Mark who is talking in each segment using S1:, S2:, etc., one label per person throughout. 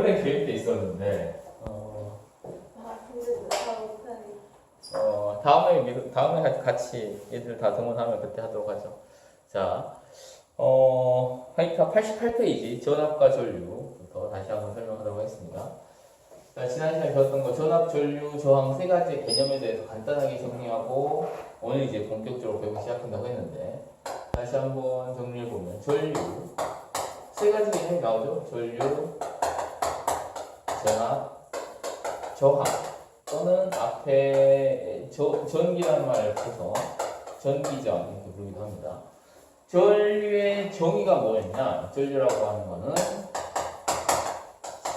S1: 원래 계획돼 있었는데
S2: 근데 다 못하니.
S1: 다음에 같이 얘들 다 등원하면 그때 하도록 하죠. 자, 하이카 88페이지 전압과 전류부터 다시 한번 설명하도록 하겠습니다. 자, 지난 시간에 배웠던 거 전압, 전류, 저항 세 가지 개념에 대해서 간단하게 정리하고 오늘 이제 본격적으로 배우기 시작한다고 했는데 다시 한번 정리해 보면 전류 세 가지 개념이 나오죠. 전류, 전압, 저항 또는 앞에 전기라는 말을 써서 전기전 이렇게 부르기도 합니다. 전류의 정의가 뭐였냐? 전류라고 하는 거는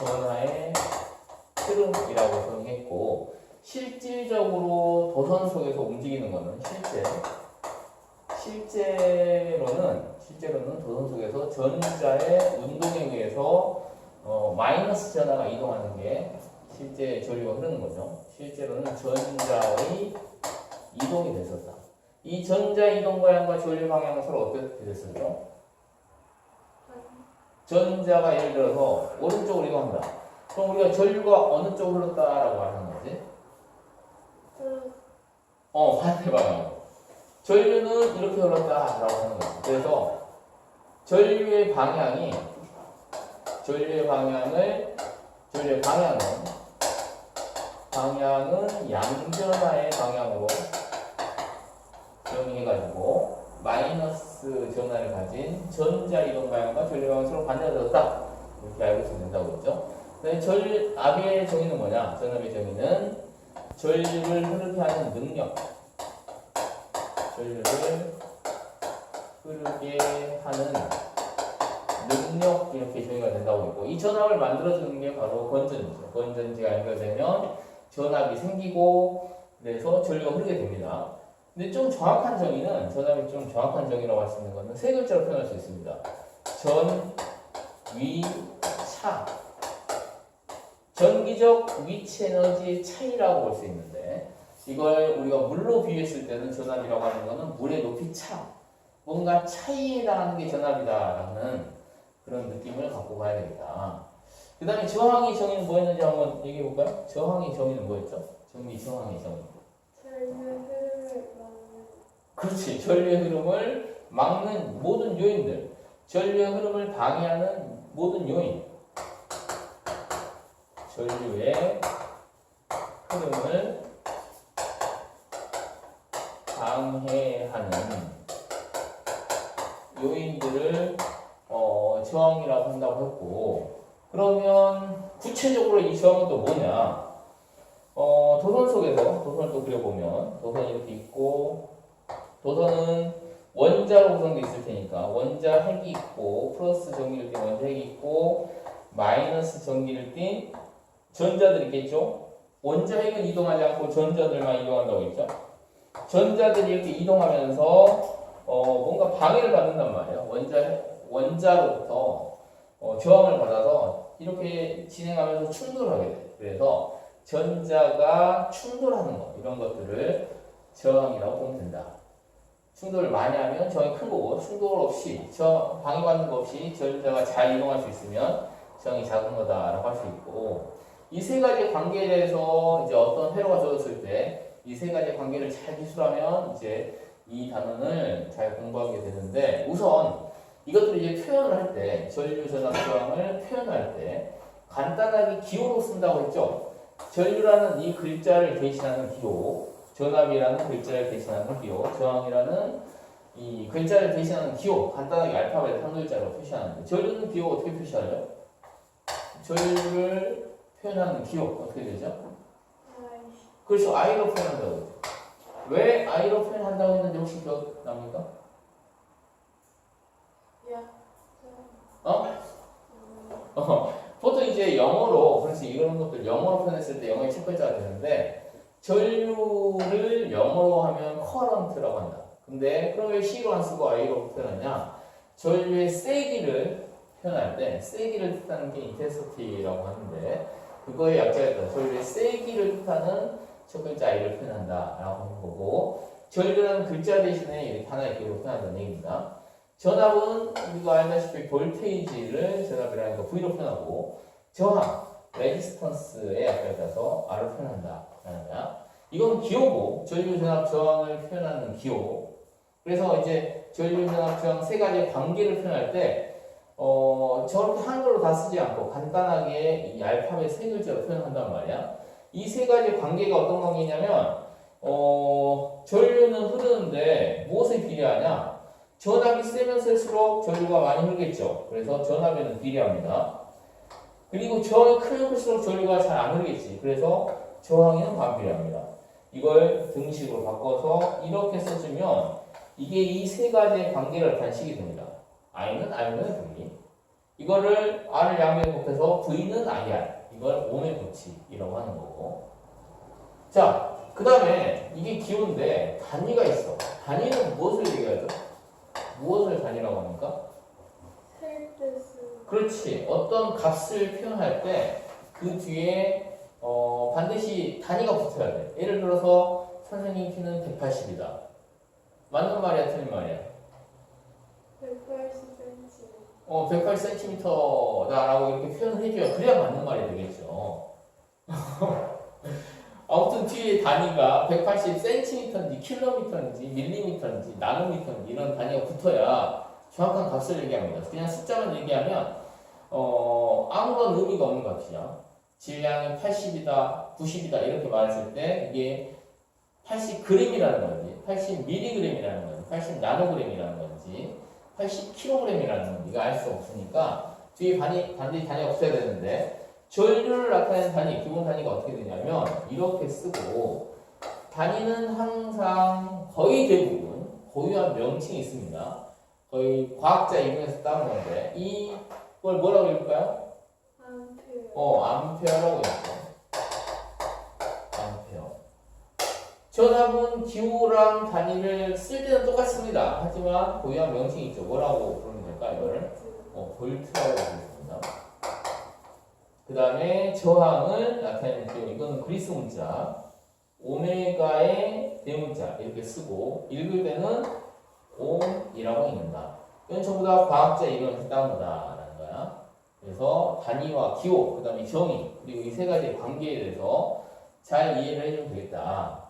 S1: 전하의 흐름이라고 정의했고 실질적으로 도선 속에서 움직이는 거는 실제로는 도선 속에서 전자의 운동에 의해서 마이너스 전하가 이동하는 게 실제 전류가 흐르는 거죠. 실제로는 전자의 이동이 됐었다. 이 전자 이동 방향과 전류 방향은 서로 어떻게 됐었죠? 전자가 예를 들어서 오른쪽으로 이동한다. 그럼 우리가 전류가 어느 쪽으로 흘렀다라고 하는 거지? 반대 방향. 전류는 이렇게 흘렀다라고 하는 거지. 그래서 전류의 방향은 양전하의 방향으로 정의해가지고 마이너스 전하를 가진 전자 이동 방향과 전류 방향이 서로 반대가 되었다. 이렇게 알고 있으면 된다고 했죠. 전압의 정의는 뭐냐? 전압의 정의는 전류를 흐르게 하는 능력. 전류를 흐르게 하는 능력 이렇게 정의가 된다고 했고 이 전압을 만들어주는 게 바로 건전지죠. 건전지가 연결되면 전압이 생기고 그래서 전류가 흐르게 됩니다. 근데 좀 정확한 정의는 전압이 좀 정확한 정의라고 할 수 있는 것은 세 글자로 표현할 수 있습니다. 전, 위, 차. 전기적 위치 에너지의 차이라고 볼 수 있는데 이걸 우리가 물로 비유했을 때는 전압이라고 하는 것은 물의 높이 차. 뭔가 차이에 해당하는 게 전압이다라는 그런 느낌을 갖고 가야 되겠다. 그 다음에 저항의 정의는 뭐였는지 한번 얘기해 볼까요? 저항의 정의는 뭐였죠? 저항의 정의.
S2: 전류의 흐름을
S1: 그렇지. 전류의 흐름을 막는 모든 요인들. 전류의 흐름을 방해하는 모든 요인. 전류의 흐름을 방해하는 요인들을 저항이라고 한다고 했고 그러면 구체적으로 이 저항은 또 뭐냐? 도선 속에서 도선을 또 그려보면 도선이 이렇게 있고 도선은 원자로 구성되어 있을 테니까 원자 핵이 있고 플러스 전기를 띤 원자 핵이 있고 마이너스 전기를 띤 전자들이 있겠죠? 원자 핵은 이동하지 않고 전자들만 이동한다고 했죠? 전자들이 이렇게 이동하면서 뭔가 방해를 받는단 말이에요. 원자로부터 저항을 받아서 이렇게 진행하면서 충돌을 하게 돼요. 그래서 전자가 충돌하는 것 이런 것들을 저항이라고 보면 된다. 충돌을 많이 하면 저항이 큰 거고 충돌 없이 방해받는 것 없이 전자가 잘 이동할 수 있으면 저항이 작은 거다라고 할 수 있고 이 세 가지 관계에 대해서 이제 어떤 회로가 주어졌을 때 이 세 가지 관계를 잘 기술하면 이제 이 단원을 잘 공부하게 되는데 우선 이것들을 이제 표현을 할 때 전류 전압 저항을 표현할 때 간단하게 기호로 쓴다고 했죠. 전류라는 이 글자를 대신하는 기호, 전압이라는 글자를 대신하는 기호, 저항이라는 이 글자를 대신하는 기호, 간단하게 알파벳 한 글자로 표시하는데 전류는 기호 어떻게 표시하죠? 전류를 표현하는 기호 어떻게 되죠? 그래서 I로 표현한다고 했죠. 왜 I로 표현한다고 했는지 혹시 기억납니까? 보통 이제 영어로 그래서 이런 것들 영어로 표현했을 때 영어의 첫 글자가 되는데 전류를 영어로 하면 current라고 한다. 근데 그럼 왜 C로 안 쓰고 I로 표현하냐? 전류의 세기를 표현할 때 세기를 뜻하는 게 intensity라고 하는데 그거의 약자였다. 전류의 세기를 뜻하는 첫 글자 I를 표현한다 라고 하는 거고 전류라는 글자 대신에 이렇게 하나의 기호로 표현한다는 얘기입니다. 전압은 우리가 알다시피 볼테이지를 전압이라는 거 V로 표현하고 저항, 레지스턴스에 앞에 따서 R을 표현한다 라는 거야. 이건 기호고 전류전압 저항을 표현하는 기호. 그래서 이제 전류전압 저항 세 가지의 관계를 표현할 때 저렇게 한글로 다 쓰지 않고 간단하게 이 알파벳 세 글자로 표현한단 말이야. 이 세 가지의 관계가 어떤 관계냐면 전류는 흐르는데 무엇에 비례하냐? 전압이 세면 셀수록 전류가 많이 흐르겠죠. 그래서 전압에는 비례합니다. 그리고 저항이 크면 클수록 전류가 잘 안 흐르겠지. 그래서 저항에는 반비례합니다. 이걸 등식으로 바꿔서 이렇게 써주면 이게 이 세 가지의 관계를 나타낸 식이 됩니다. I는 R분의 V. 이거를 R을 양면에 곱해서 V는 IR. 이걸 옴의 고치이라고 하는 거고. 자, 그 다음에 이게 기호인데 단위가 있어. 단위는 무엇을 얘기하죠? 무엇을 단위라고 합니까?
S2: 셀때 쓰는
S1: 그렇지. 어떤 값을 표현할 때 그 뒤에 반드시 단위가 붙어야 돼. 예를 들어서 선생님 키는 180이다. 맞는 말이야, 틀린 말이야?
S2: 180cm.
S1: 180cm다라고 이렇게 표현을 해줘야 그래야 맞는 말이 되겠죠. 아무튼 뒤에 단위가 180cm인지 킬로미터인지 밀리미터인지 나노미터인지 이런 단위가 붙어야 정확한 값을 얘기합니다. 그냥 숫자만 얘기하면 아무런 의미가 없는 값이야. 질량이 80이다, 90이다 이렇게 말했을 때 이게 80g이라는 건지 80mg이라는 건지 80나노g이라는 건지 80kg이라는 건지 이거 알 수 없으니까 뒤에 반드시 단위가 붙어야 되는데 전류를 나타내는 단위, 기본 단위가 어떻게 되냐면 이렇게 쓰고 단위는 항상 거의 대부분 고유한 명칭이 있습니다. 거의 과학자 이론에서 따온 건데 이걸 뭐라고 읽을까요?
S2: 암페어.
S1: 암페어라고 읽죠. 암페어. 전압은 기호랑 단위를 쓸 때는 똑같습니다. 하지만 고유한 명칭이 있죠. 뭐라고 부르면 될까 이거를? 볼트라고 부르습니다. 그 다음에 저항을 나타내는 기호, 이거는 그리스 문자, 오메가의 대문자 이렇게 쓰고 읽을 때는 옴이라고 읽는다. 이건 전부 다 과학자 이론에서 따온 거다라는 거야. 그래서 단위와 기호, 그 다음에 정의, 그리고 이 세 가지의 관계에 대해서 잘 이해를 해주면 되겠다.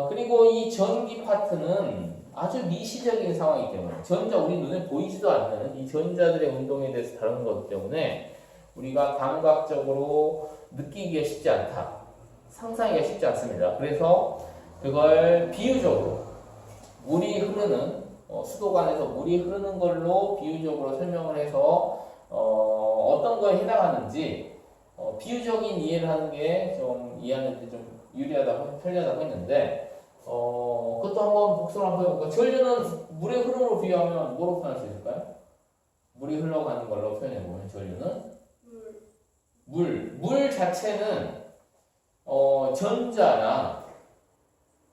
S1: 그리고 이 전기 파트는 아주 미시적인 상황이기 때문에 전자, 우리 눈에 보이지도 않는 이 전자들의 운동에 대해서 다루는 거기 때문에 우리가 감각적으로 느끼기가 쉽지 않다. 상상하기가 쉽지 않습니다. 그래서 그걸 비유적으로 물이 흐르는 수도관에서 물이 흐르는 걸로 비유적으로 설명을 해서 어떤 거에 해당하는지 비유적인 이해를 하는 게 좀 이해하는 데 좀 유리하다고 편리하다고 했는데 그것도 한번 복습을 한번 해볼까요? 전류는 물의 흐름으로 비유하면 뭐로 표현할 수 있을까요? 물이 흘러가는 걸로 표현해보면 전류는 물 자체는 전자나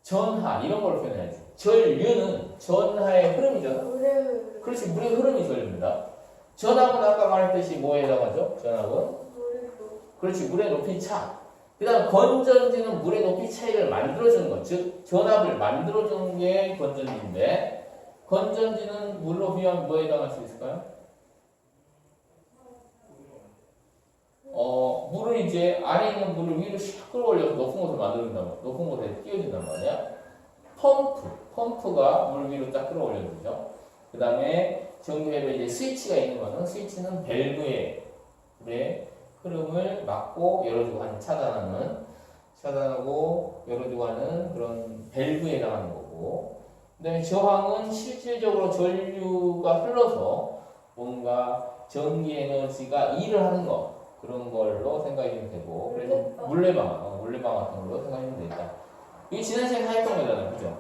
S1: 전하 이런 걸로 표현해야지. 전류는 전하의 흐름이잖아.
S2: 물의
S1: 그렇지, 물의 흐름이 전류입니다. 전압은 아까 말했듯이 뭐에 해당하죠? 전압은 그렇지, 물의 높이 차. 그 다음 건전지는 물의 높이 차이를 만들어주는 것, 즉 전압을 만들어주는 게 건전지인데 건전지는 물로 비유하면 뭐에 해당할 수 있을까요? 물을 이제 안에 있는 물을 위로 샥 끌어올려서 높은 곳을 만들어준단 말이야. 높은 곳에 띄워준단 말이야. 펌프가 물 위로 딱 끌어올려주죠. 그 다음에 전기회로 이제 스위치가 있는 거는 스위치는 밸브에 물의 흐름을 막고 열어주고 하는 차단하고 열어주고 하는 그런 밸브에 해당하는 거고, 그 다음에 저항은 실질적으로 전류가 흘러서 뭔가 전기 에너지가 일을 하는 것, 그런 걸로 생각하시면 되고, 그래서 물레방아 같은 걸로 생각하시면 되겠다. 이게 지난 시간에 다 했던 거잖아요, 그죠?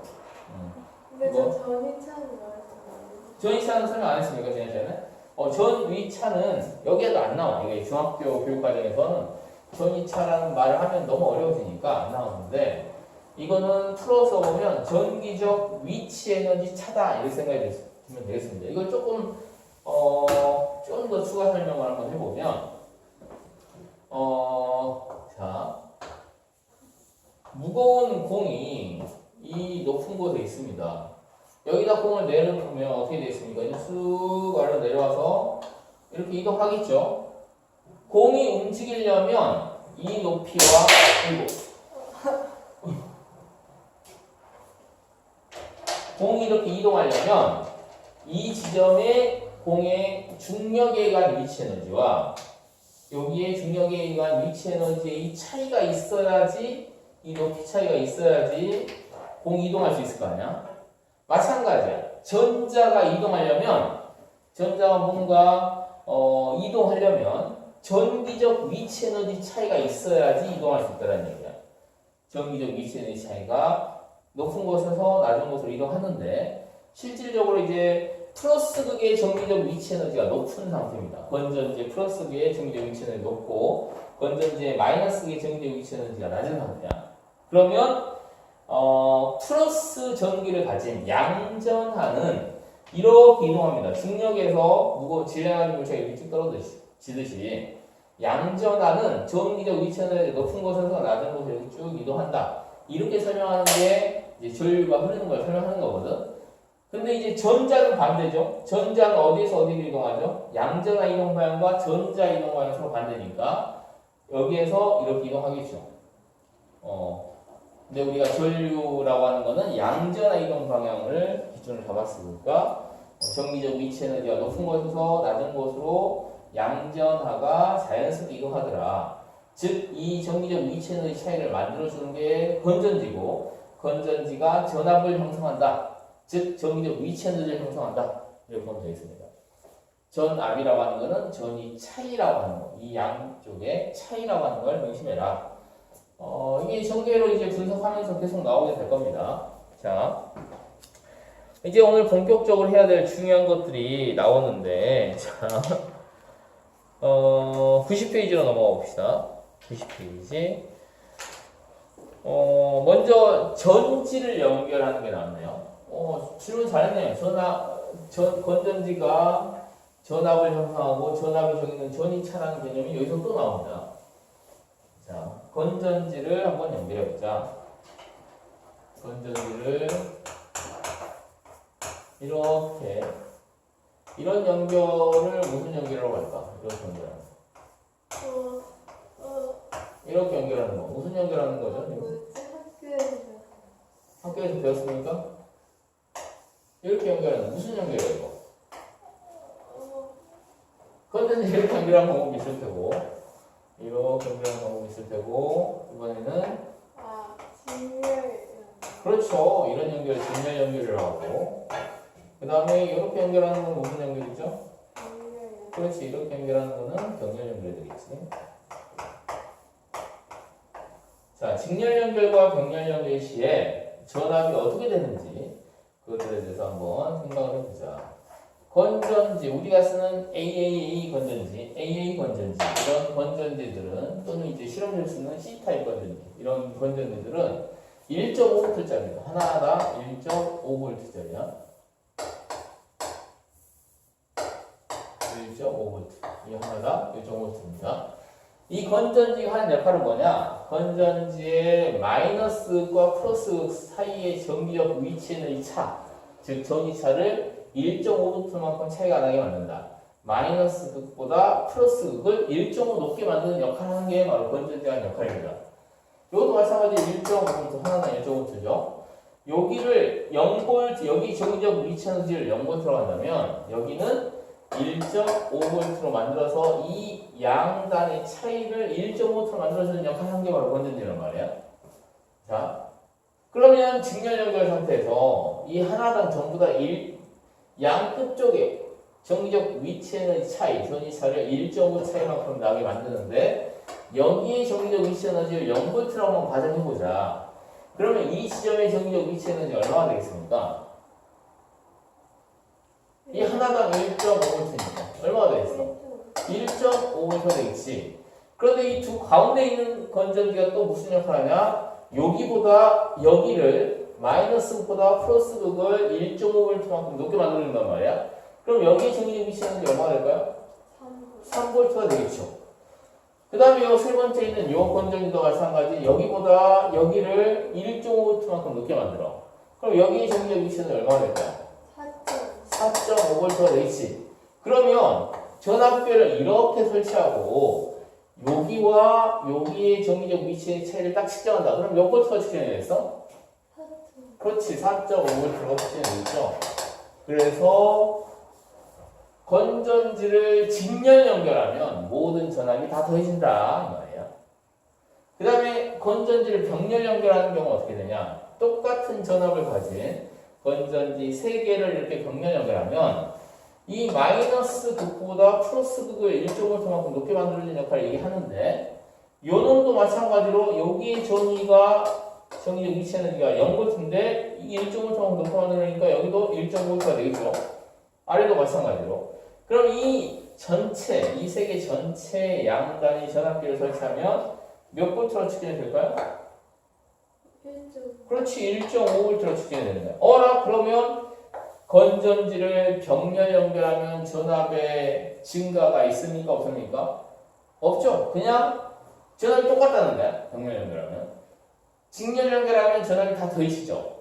S2: 근데 저 전이차는 말했잖아요.
S1: 전위차는 설명 안 했습니까, 지난 시간에? 전위차는 여기에도 안 나와. 이게 중학교 교육과정에서는 전위차라는 말을 하면 너무 어려워지니까 안 나오는데, 이거는 풀어서 보면 전기적 위치 에너지 차다 이렇게 생각해 주시면 되겠습니다. 이걸 조금 좀 더 추가 설명을 한번 해보면, 자, 무거운 공이 이 높은 곳에 있습니다. 여기다 공을 내려놓으면 어떻게 되겠습니까? 이제 쑥 아래로 내려와서 이렇게 이동하겠죠? 공이 움직이려면 이 높이와 공이 이렇게 이동하려면 이 지점에 공의 중력에 의한 위치 에너지와 여기에 중력에 의한 위치 에너지의 이 차이가 있어야지, 이 높이 차이가 있어야지 공이 이동할 수 있을 거 아니야? 마찬가지야. 전자가 이동하려면, 전자가 뭔가 이동하려면 전기적 위치 에너지 차이가 있어야지 이동할 수 있다는 얘기야. 전기적 위치 에너지 차이가 높은 곳에서 낮은 곳으로 이동하는데, 실질적으로 이제 플러스 극의 전기적 위치 에너지가 높은 상태입니다. 건전지의 플러스 극의 전기적 위치 에너지 높고, 건전지의 마이너스 극의 전기적 위치 에너지가 낮은 상태야. 그러면 플러스 전기를 가진 양전하는 이렇게 이동합니다. 중력에서 질량하는 물체가 이렇게 쭉 떨어지듯이 양전하는 전기적 위치 에너지 높은 곳에서 낮은 곳으로 이렇게 쭉 이동한다. 이렇게 설명하는 게 이제 전류가 흐르는 걸 설명하는 거거든. 근데 이제 전자는 반대죠. 전자는 어디에서 어디로 이동하죠? 양전하 이동 방향과 전자 이동 방향이 서로 반대니까 여기에서 이렇게 이동하겠죠. 근데 우리가 전류라고 하는 거는 양전하 이동 방향을 기준으로 잡았으니까 전기적 위치 에너지가 높은 곳에서 낮은 곳으로 양전하가 자연스럽게 이동하더라. 즉, 이 전기적 위치 에너지 차이를 만들어주는 게 건전지고, 건전지가 전압을 형성한다. 즉, 전기적 위치 에너지를 형성한다. 이렇게 보면 되겠습니다. 전압이라고 하는 것은 전이 차이라고 하는 거, 이 양쪽의 차이라고 하는 걸 명심해라. 이게 전개로 이제 분석하면서 계속 나오게 될 겁니다. 자, 이제 오늘 본격적으로 해야 될 중요한 것들이 나오는데, 자, 90페이지로 넘어가 봅시다. 90페이지. 먼저 전지를 연결하는 게 나왔네요. 질문 잘했네요. 건전지가 전압을 형성하고 전압이 저기는 전이차라는 개념이 여기서 또 나옵니다. 자, 건전지를 한번 연결해 보자. 건전지를 이렇게, 이런 연결을 무슨 연결이라고 할까? 이렇게 연결하는 거. 이렇게 연결하는 거. 무슨 연결하는 거죠?
S2: 뭐지?
S1: 학교에서 배웠습니까? 이렇게 연결하는 거. 무슨 연결이에요, 이거? 건전지 이렇게 연결하는 방법이 있을 테고, 이렇게 연결하는 방법이 있을 테고, 이번에는
S2: 직렬.
S1: 그렇죠. 이런 연결, 직렬 연결을 하고, 그 다음에 이렇게 연결하는 건 무슨 연결이죠? 그렇지. 이렇게 연결하는 거는 병렬 연결이 되겠지. 자, 직렬 연결과 병렬 연결 시에 전압이 어떻게 되는지 그것들에 대해서 한번 생각을 해보자. 건전지, 우리가 쓰는 AAA 건전지, AA 건전지, 이런 건전지들은, 또는 이제 실험실 쓰는 C타입 건전지, 이런 건전지들은 1.5V짜리입니다. 하나하나 1.5V짜리야. 1.5V. 이 하나가 1.5V입니다. 이 건전지가 하는 역할은 뭐냐? 건전지의 마이너스과 플러스 사이의 전기적 위치에는 이 차, 즉 전이차를 1.5V만큼 차이가 나게 만든다. 마이너스 극보다 플러스 극을 1.5 높게 만드는 역할을 하는 게 바로 건전지가 하는 역할입니다. 이것도 마찬가지 1.5V, 하나는 1.5V죠. 여기를 0V, 여기 전기적 위치 에너지를 0V로 한다면 여기는 1.5V로 만들어서 이 양단의 차이를 1.5V로 만들어주는 역할을 한 게 바로 건전지란 말이야. 자, 그러면 직렬 연결 상태에서 이 하나당 전부 다 양 끝쪽에 전기적 위치 에너지 차이, 전이차를 1.5 차이만큼 나게 만드는데 여기에 전기적 위치 에너지를 0V로 한번 가정해보자. 그러면 이 지점의 전기적 위치 에너지 얼마나 되겠습니까? 이 하나당 1.5V니까 얼마가 되겠어? 1.5V가 되겠지. 그런데 이 두 가운데 있는 건전지가 또 무슨 역할을 하냐? 여기보다 여기를 마이너스보다 플러스 극을 1.5V만큼 높게 만들어준단 말이야. 그럼 여기에 전기적 위치 에너지 얼마가 될까요? 3V가 되겠죠. 그 다음에 이 세 번째 있는 이 건전지도 마찬가지. 여기보다 여기를 1.5V만큼 높게 만들어. 그럼 여기에 전기적 위치 에너지 얼마가 될까요? 4.5V가 되겠지. 그러면 전압계를 이렇게 설치하고 여기와 여기의 정의적 위치의 차이를 딱 측정한다. 그럼 몇 볼트가 측정되겠어? 그렇지, 4.5볼트가 측정되겠죠. 그래서 건전지를 직렬 연결하면 모든 전압이 다 더해진다 이 말이야. 그 다음에 건전지를 병렬 연결하는 경우는 어떻게 되냐? 똑같은 전압을 가진 건전지 3개를 이렇게 병렬 연결하면 이 마이너스 극보다 플러스 극을 1.5볼트만큼 높게 만들어주는 역할을 얘기하는데 요 놈도 마찬가지로 여기의 정의적 위치 에너지가 0볼트인데 이 1.5볼트만큼 높게 만들어주니까 여기도 1.5볼트가 되겠죠. 아래도 마찬가지로. 그럼 이 전체, 이 3개 전체 양단위 전압기를 설치하면 몇 볼트로 측정이 될까요?
S2: 1점.
S1: 그렇지, 1.5볼트로 측정이 되는 거야. 어라? 그러면 건전지를 병렬 연결하면 전압의 증가가 있습니까? 없습니까? 없죠. 그냥 전압이 똑같다는 거야. 병렬 연결하면. 직렬 연결하면 전압이 다 더해지죠.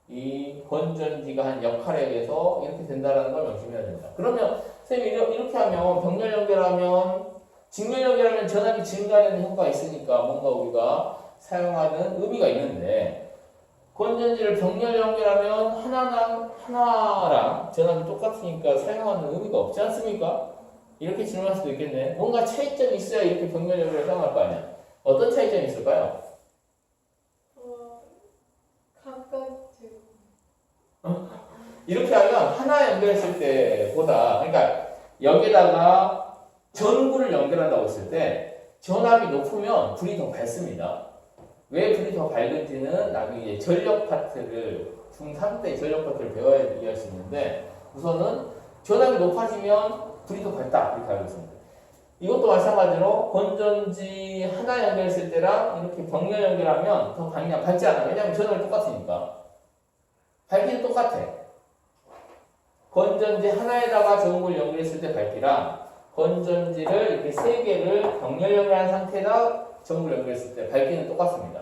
S1: 이 건전지가 한 역할에 의해서 이렇게 된다는 걸 명심해야 된다. 그러면 선생님이 이렇게 하면 병렬 연결하면 직렬 연결하면 전압이 증가하는 효과가 있으니까 뭔가 우리가 사용하는 의미가 있는데 건전지를 병렬 연결하면 하나랑 전압이 똑같으니까 사용하는 의미가 없지 않습니까? 이렇게 질문할 수도 있겠네. 뭔가 차이점이 있어야 이렇게 병렬 연결을 사용할 거 아니야. 어떤 차이점이 있을까요?
S2: 가깝죠.
S1: 이렇게 하면 하나 연결했을 때보다 그러니까 여기다가 전구를 연결한다고 했을 때 전압이 높으면 불이 더 밝습니다. 왜 불이 더 밝은지는 나중에 이제 전력 파트를 중3 때 전력 파트를 배워야 이해할 수 있는데 우선은 전압이 높아지면 불이 더 밝다 이렇게 알고 있습니다. 이것도 마찬가지로 건전지 하나 연결했을 때랑 이렇게 병렬 연결하면 더 밝냐? 밝지 않아. 왜냐하면 전압이 똑같으니까. 밝기는 똑같아. 건전지 하나에다가 전구를 연결했을 때 밝기랑 건전지를 이렇게 3개를 병렬 연결한 상태에다 전구를 연결했을 때 밝기는 똑같습니다.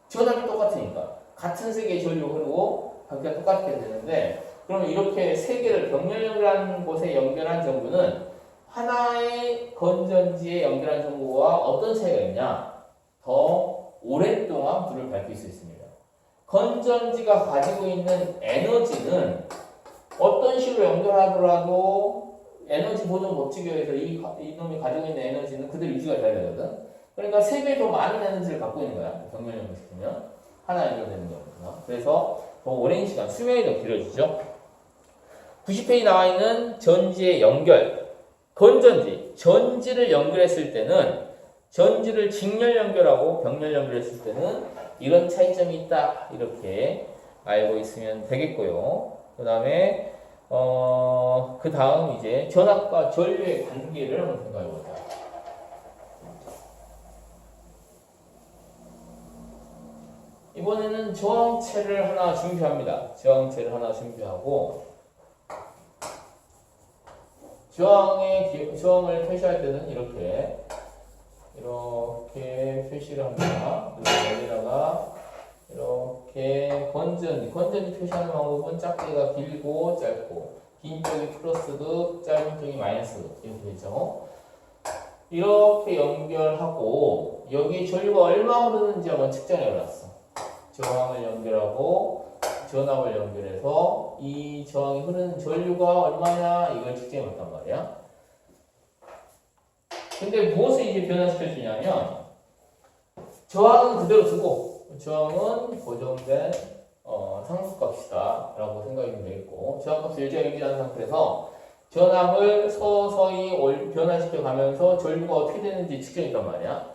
S1: 전압이 똑같으니까. 같은 3개의 전류가 흐르고 밝기가 똑같게 되는데 그러면 이렇게 3개를 병렬 연결한 곳에 연결한 전구는 하나의 건전지에 연결한 전구와 어떤 차이가 있냐? 더 오랫동안 불을 밝힐 수 있습니다. 건전지가 가지고 있는 에너지는 어떤 식으로 연결하더라도 에너지 보존 법칙에 의해서 이놈이 가지고 있는 에너지는 그대로 유지가 돼야 되거든. 그러니까 3배 더 많은 에너지를 갖고 있는 거야. 병렬 연결시키면 하나 연결되는 거구나. 그래서 더 오랜 시간, 수명이 더 길어지죠. 90페이지 나와 있는 전지의 연결. 건전지, 전지를 연결했을 때는 전지를 직렬 연결하고 병렬 연결했을 때는 이런 차이점이 있다. 이렇게 알고 있으면 되겠고요. 그 다음에 그 다음 이제 전압과 전류의 관계를 한번 생각해 보자. 이번에는 저항체를 하나 준비합니다. 저항체를 하나 준비하고 저항을 표시할 때는 이렇게 표시를 합니다. 그리고 여기다가 이렇게 건전지 표시하는 방법은 짝대기가 길고 짧고 긴 쪽이 플러스극, 짧은 쪽이 마이너스극 이렇게 되죠. 이렇게 연결하고 여기 전류가 얼마 흐르는지 한번 측정해 놨어. 저항을 연결하고 전압을 연결해서 이 저항이 흐르는 전류가 얼마냐 이걸 측정해 봤단 말이야. 근데 무엇을 이제 변화시켜 주냐면 저항은 그대로 두고 저항은 고정된 상수값이다 라고 생각하면 되겠고 저항값을 일정히 유지하는 상태에서 전압을 서서히 변화시켜 가면서 전류가 어떻게 되는지 측정했단 말이야.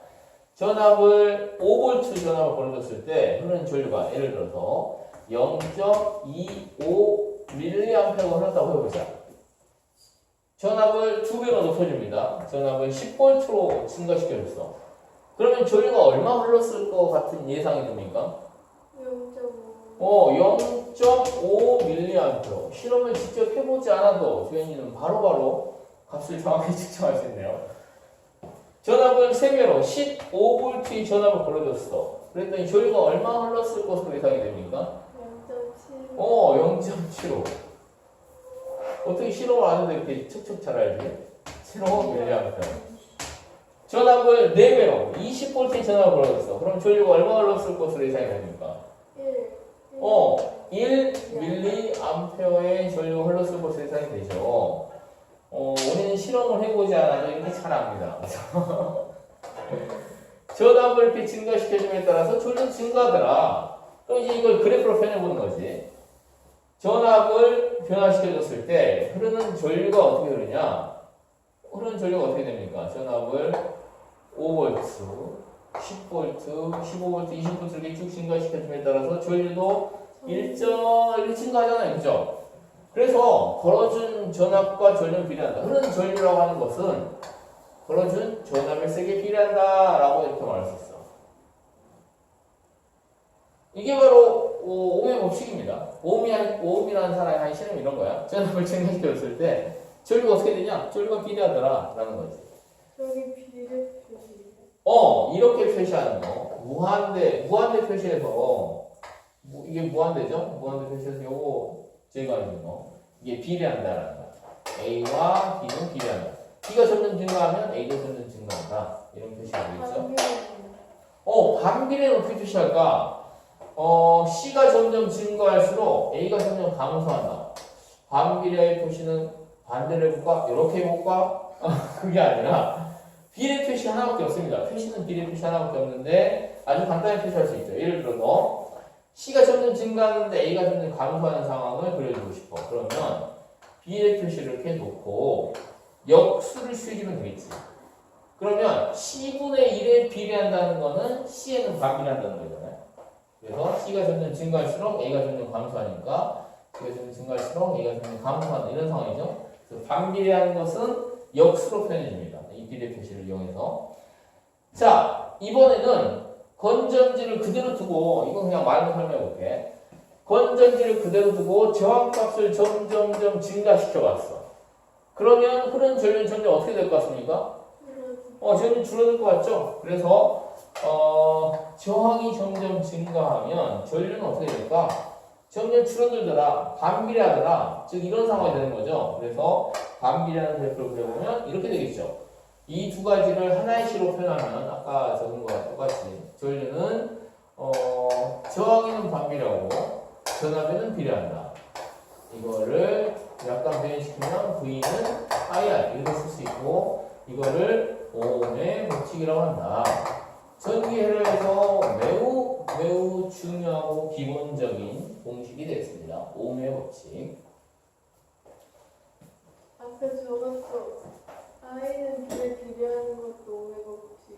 S1: 전압을 5V 전압을 걸어줬을 때 흐르는 전류가 예를 들어서 0.25mA가 흘렀다고 해보자. 전압을 2배로 높여줍니다. 전압을 10V로 증가시켜줬어. 그러면 전류가 얼마 흘렀을 것 같은 예상이 됩니까? 0.5mA. 실험을 직접 해보지 않아도 조현이는 바로바로 값을 정확히 측정할 수 있네요. 전압을 3배로 15V의 전압을 걸어줬어. 그랬더니 전류가 얼마 흘렀을 것으로 예상이 됩니까?
S2: 0.7.
S1: 0.75. 어떻게 실험을 안 해도 이렇게 척척 잘 알지? 15mA. 전압을 4배로 20V의 전압을 걸어줬어. 그럼 전류가 얼마 흘렀을 것으로 예상이 됩니까? 1mA의 전류가 흘렀을 것으로 예상이 되죠. 우리는 실험을 해보지 않아도 이렇게 잘 압니다. 전압을 이렇게 증가시켜줌에 따라서 전류 증가하더라. 그럼 이제 이걸 그래프로 표현해보는 거지. 전압을 변화시켜줬을 때 흐르는 전류가 어떻게 흐르냐? 흐르는 전류가 어떻게 됩니까? 전압을 5V, 10V, 15V, 20V 이렇게 쭉 증가시켜줌에 따라서 전류도 일정하게 증가하잖아요. 그죠? 그래서 걸어준 전압과 전류는 비례한다. 흐르는 전류라고 하는 것은 걸어준 전압을 세게 비례한다 라고 이렇게 말할 수 있어. 이게 바로 오음의 법칙입니다. 오음이라는 사람이 한 실험 이런 거야. 전압을 증가시켰을 때 전류가 어떻게 되냐? 전류가 비례하더라 라는 거지.
S2: 저기 비례 표시.
S1: 이렇게 표시하는 거. 무한대 표시해서 이게 무한대죠? 무한대 표시해서 요거 제가 있는 거. 이게 비례한다라는 거. A와 B는 비례한다. B가 점점 증가하면 A도 점점 증가한다. 이런 표시가 되겠죠? 반비례는 어떻게 표시할까? C가 점점 증가할수록 A가 점점 감소한다. 반비례의 표시는 반대로 해볼까? 이렇게 해볼까? 그게 아니라 비례 표시 하나밖에 없습니다. 표시는 비례 표시 하나밖에 없는데 아주 간단히 표시할 수 있죠. 예를 들어서 C가 점점 증가하는데 A가 점점 감소하는 상황을 그려주고 싶어. 그러면 비례 표시를 이렇게 놓고 역수를 수해주면 되겠지. 그러면 C분의 1에 비례한다는 거는 C에는 반비례한다는 거잖아요. 그래서 C가 점점 증가할수록 A가 점점 감소하니까 C가 점점 증가할수록 A가 점점 감소하는 이런 상황이죠. 그래서 반비례하는 것은 역수로 표현해줍니다. 이 비례 표시를 이용해서. 자, 이번에는 건전지를 그대로 두고, 이건 그냥 말로 설명해 볼게. 건전지를 그대로 두고 저항값을 점점점 증가시켜 봤어. 그러면 흐르는 전류는 점점 어떻게 될 것 같습니까? 전류 줄어들 것 같죠? 그래서 저항이 점점 증가하면 전류는 어떻게 될까? 점점 줄어들더라, 반비례하더라, 즉 이런 상황이 되는 거죠. 그래서 반비례하는 그래프를 그려보면 이렇게 되겠죠. 이 두 가지를 하나의 시로 표현하면 아까 적은 거와 똑같이 전류는 저항에는 반비례하고 전압에는 비례한다. 이거를 약간 변형시키면 V는 IR 이렇게 쓸 수 있고 이거를 오음의 법칙이라고 한다. 전기회로에서 매우 중요하고 기본적인 공식이 되겠습니다. 오음의 법칙.
S2: 아까 저것도 아이는 비례하는 것도 오해 법칙.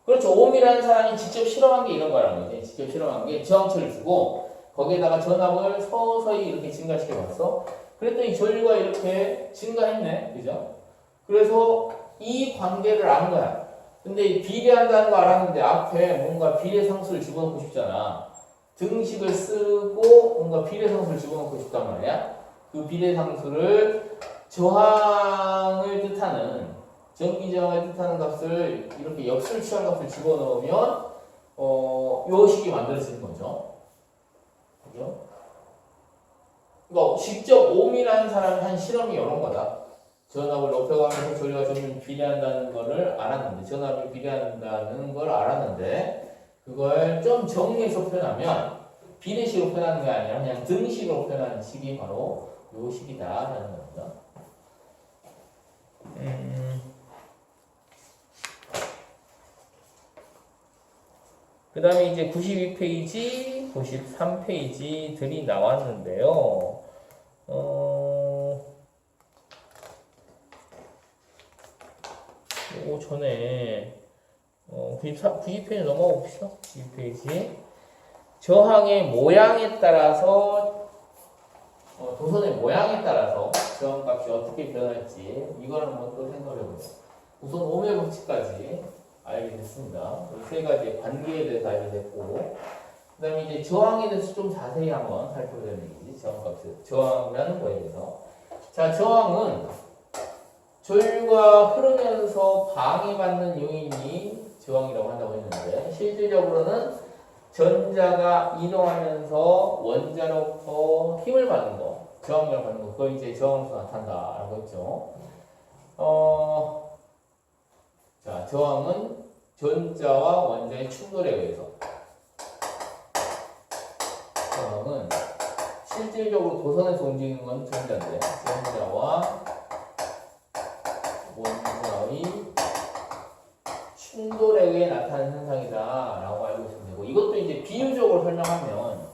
S1: 그렇죠. 오음이라는 사람이 직접 실험한 게 이런 거라는 거지. 직접 실험한 게 저항체를 주고 거기에다가 전압을 서서히 이렇게 증가시켜 봤어. 그랬더니 전류가 이렇게 증가했네. 그죠? 그래서 이 관계를 아는 거야. 근데 비례한다는 거 알았는데 앞에 뭔가 비례상수를 집어넣고 싶잖아. 등식을 쓰고 뭔가 비례상수를 집어넣고 싶단 말이야. 그 비례상수를 저항을 뜻하는 전기저항을 뜻하는 값을 이렇게 역수를 취한 값을 집어넣으면 요 식이 만들어지는 거죠. 그죠? 그러니까 직접 오음이라는 사람이 한 실험이 이런 거다. 전압을 높여가면서 전류가 점점 비례한다는 거를 알았는데, 전압이 비례한다는 걸 알았는데, 그걸 좀 정리해서 표현하면, 비례식으로 표현하는 게 아니라 그냥 등식으로 표현하는 식이 바로 요 식이다라는 겁니다. 그 다음에 이제 92페이지, 93페이지들이 나왔는데요. 요거 전에 90페이지 넘어가 봅시다. 92페이지. 저항의 모양에 따라서 도선의 모양에 따라서 저항값이 어떻게 변할지 이걸 한번 또 생각해 보죠. 우선 오음의 법칙까지 알게 됐습니다. 이 세 가지의 관계에 대해서 알게 됐고, 그 다음에 이제 저항에 대해서 좀 자세히 한번 살펴보자는 얘기지. 저항값을. 저항이라는 거에 대해서. 자, 저항은 전류가 흐르면서 방해받는 요인이 저항이라고 한다고 했는데, 실질적으로는 전자가 이동하면서 원자로부터 힘을 받는 거, 저항력을 받는 거, 그걸 이제 저항으로 나타난다라고 했죠. 자, 저항은 전자와 원자의 충돌에 의해서. 저항은 실질적으로 도선에서 움직이는 건 전자인데, 전자와 원자의 충돌에 의해 나타나는 현상이다라고 알고 있으면 되고, 이것도 이제 비유적으로 설명하면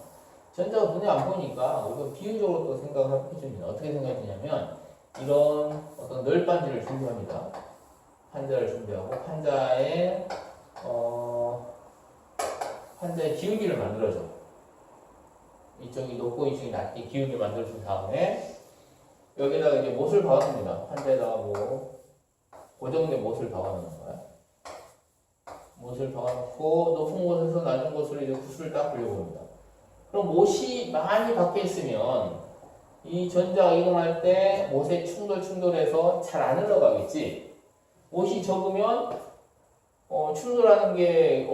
S1: 전자가 눈에 안 보이니까 우리가 비유적으로 또 생각을 해줍니다. 어떻게 생각해 주냐면 이런 어떤 널빤지를 준비합니다. 판자를 준비하고 판자의 기울기를 만들어줘. 이쪽이 높고 이쪽이 낮게 기울기를 만들어준 다음에 여기다가 이제 못을 박아줍니다. 판자에다가 뭐 고정된 못을 박아놓는 거야. 못을 박아놓고 높은 곳에서 낮은 곳으로 이제 구슬을 딱 굴려봅니다. 그럼 못이 많이 박혀 있으면 이 전자가 이동할 때 못에 충돌해서 잘 안 흘러가겠지. 못이 적으면 충돌하는 게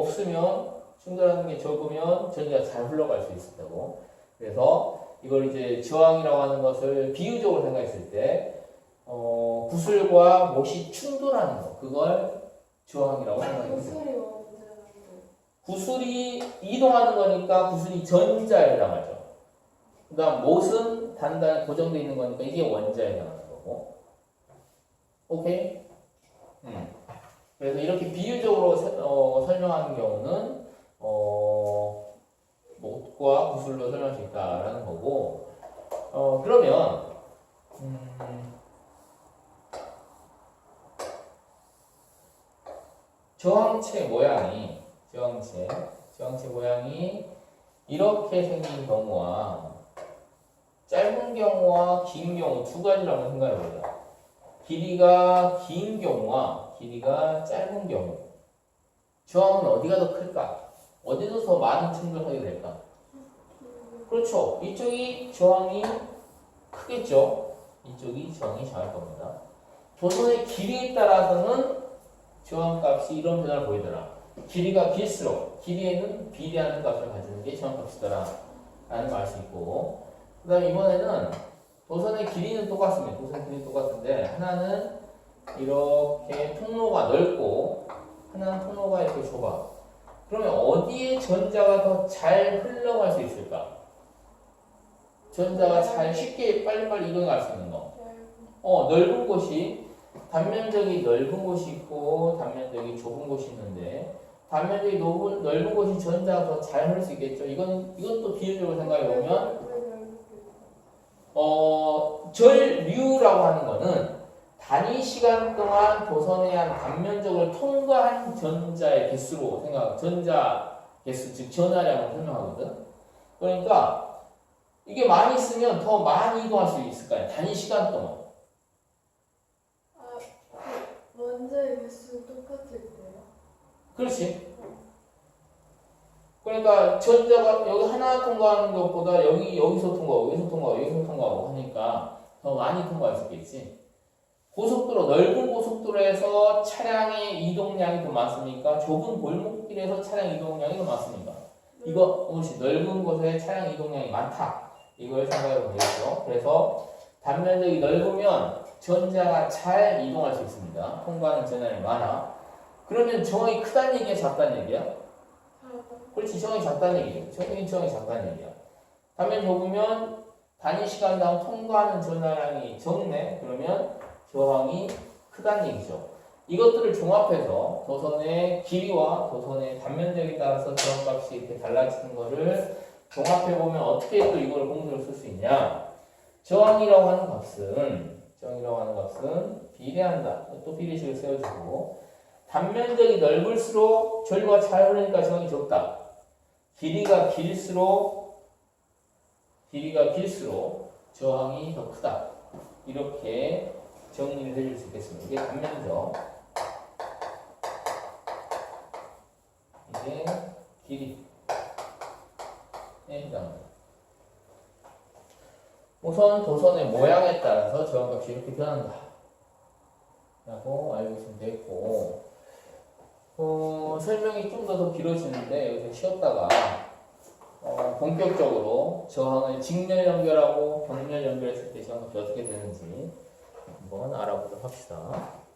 S1: 적으면 전자가 잘 흘러갈 수 있을 테고. 그래서 이걸 이제 저항이라고 하는 것을 비유적으로 생각했을 때 구슬과 못이 충돌하는 거, 그걸 저항이라고 생각합니다.
S2: 구슬이 원자인데.
S1: 구슬이 이동하는 거니까 구슬이 전자에 해당하죠. 그 다음 못은 단단히 고정되어 있는 거니까 이게 원자에 해당하는 거고. 오케이? 그래서 이렇게 비유적으로 설명하는 경우는 못과 구슬로 설명할 수 있다라는 거고. 그러면 저항체 모양이 이렇게 생긴 경우와 짧은 경우와 긴 경우 두 가지로 한번 생각해 보자. 길이가 긴 경우와 길이가 짧은 경우. 저항은 어디가 더 클까? 어디서 더 많은 충돌하게 될까? 그렇죠. 이쪽이 저항이 크겠죠. 이쪽이 저항이 작을 겁니다. 도선의 길이에 따라서는 저항값이 이런 변화를 보이더라. 길이가 길수록 길이에는 비례하는 값을 가지는 게 저항값이더라 라는 걸 알 수 있고, 그 다음에 이번에는 도선의 길이는 똑같습니다. 도선의 길이는 똑같은데 하나는 이렇게 통로가 넓고 하나는 통로가 이렇게 좁아. 그러면 어디에 전자가 더 잘 흘러갈 수 있을까? 전자가 잘 쉽게 빨리빨리 이동할 수 있는 거. 넓은 곳이, 단면적이 넓은 곳이 있고 단면적이 좁은 곳이 있는데 단면적이 넓은 곳이 전자가 더 잘 흐를 수 있겠죠. 이것도 비유적으로 생각해 보면 전류라고 하는 거는 단위 시간 동안 도선의 한 단면적을 통과한 전자의 개수로 전자 개수, 즉 전하량을 설명하거든. 그러니까 이게 많이 있으면 더 많이 이동할 수 있을 거야. 단위 시간 동안.
S2: 원자의 개수 똑같을 때요?
S1: 그렇지. 그러니까 전자가 여기 하나 통과하는 것보다 여기서 통과하고 하니까 더 많이 통과할 수 있겠지. 넓은 고속도로에서 차량의 이동량이 더 많습니까? 좁은 골목길에서 차량 이동량이 더 많습니까? 그렇지. 넓은 곳에 차량 이동량이 많다. 이걸 생각해 보면 되겠죠. 그래서 단면적이 넓으면 전자가 잘 이동할 수 있습니다. 통과하는 전량이 많아. 그러면 저항이 크다는 얘기야, 작다는 얘기야? 그렇지, 저항이 작다는 얘기죠. 저항이 작다는 얘기야. 단면 좁으면 단위 시간당 통과하는 전하량이 적네. 그러면 저항이 크다는 얘기죠. 이것들을 종합해서 도선의 길이와 도선의 단면적에 따라서 저항값이 이렇게 달라지는 거를 종합해보면 어떻게 또 이걸 공式을 쓸 수 있냐. 저항이라고 하는 값은 비례한다. 또 비례식을 세워주고, 단면적이 넓을수록 전류가 잘 흐르니까 저항이 적다. 길이가 길수록 저항이 더 크다. 이렇게 정리를 해줄 수 있겠습니다. 이게 단면적, 이게 길이에 해당합니다. 우선 도선의 모양에 따라서 저항값이 이렇게 변한다 라고 알고 있으면 되겠고, 설명이 좀 더 길어지는데 여기서 쉬었다가 본격적으로 저항을 직렬 연결하고 병렬 연결했을 때 저항값이 어떻게 되는지 한번 알아보도록 합시다.